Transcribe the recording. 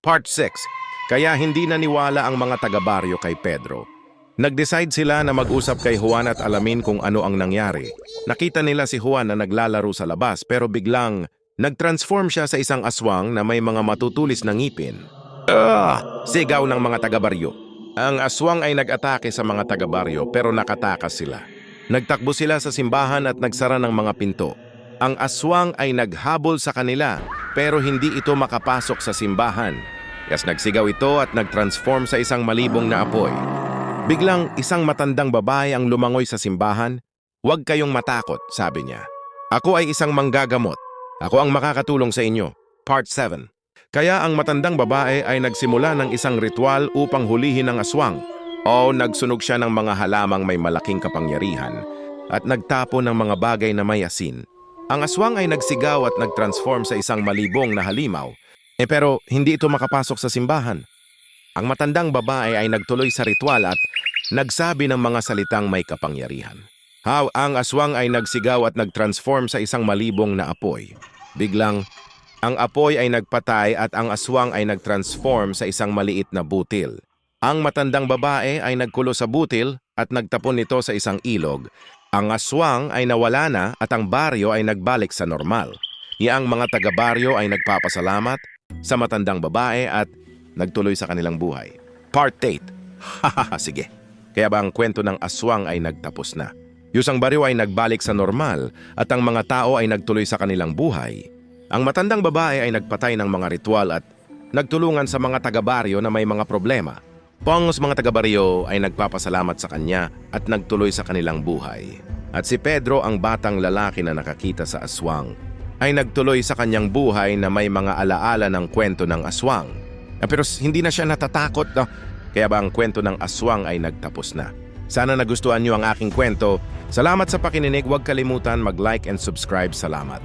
Part 6. Kaya hindi naniwala ang mga taga-baryo kay Pedro. Nag-decide sila na mag-usap kay Juan at alamin kung ano ang nangyari. Nakita nila si Juan na naglalaro sa labas pero biglang nag-transform siya sa isang aswang na may mga matutulis na ngipin. Sigaw ng mga taga-baryo. Ang aswang ay nag-atake sa mga taga-baryo pero nakatakas sila. Nagtakbo sila sa simbahan at nagsara ng mga pinto. Ang aswang ay naghabol sa kanila pero hindi ito makapasok sa simbahan. Nagsigaw ito at nag-transform sa isang malibong na apoy. Biglang isang matandang babae ang lumangoy sa simbahan. "Huwag kayong matakot," sabi niya. "Ako ay isang manggagamot. Ako ang makakatulong sa inyo." Part 7. Kaya ang matandang babae ay nagsimula ng isang ritual upang hulihin ang aswang. Nagsunog siya ng mga halamang may malaking kapangyarihan at nagtapo ng mga bagay na may asin. Ang aswang ay nagsigaw at nag-transform sa isang malibong na halimaw. Pero hindi ito makapasok sa simbahan. Ang matandang babae ay nagtuloy sa ritual at nagsabi ng mga salitang may kapangyarihan. Ang aswang ay nagsigaw at nag-transform sa isang malibong na apoy. Biglang, ang apoy ay nagpatay at ang aswang ay nag-transform sa isang maliit na butil. Ang matandang babae ay nagkulo sa butil at nagtapon nito sa isang ilog. Ang aswang ay nawala na at ang baryo ay nagbalik sa normal. Ang mga taga-baryo ay nagpapasalamat sa matandang babae at nagtuloy sa kanilang buhay. Part 8. Sige. Kaya ba ang kwento ng aswang ay nagtapos na? Yung baryo ay nagbalik sa normal at ang mga tao ay nagtuloy sa kanilang buhay. Ang matandang babae ay nagpatay ng mga ritual at nagtulungan sa mga taga-baryo na may mga problema. Ang mga taga-baryo ay nagpapasalamat sa kanya at nagtuloy sa kanilang buhay. At si Pedro, ang batang lalaki na nakakita sa aswang, ay nagtuloy sa kanyang buhay na may mga alaala ng kwento ng aswang. Pero hindi na siya natatakot. Kaya ba ang kwento ng aswang ay nagtapos na? Sana nagustuhan niyo ang aking kwento. Salamat sa pakikinig. Huwag kalimutan mag-like and subscribe. Salamat.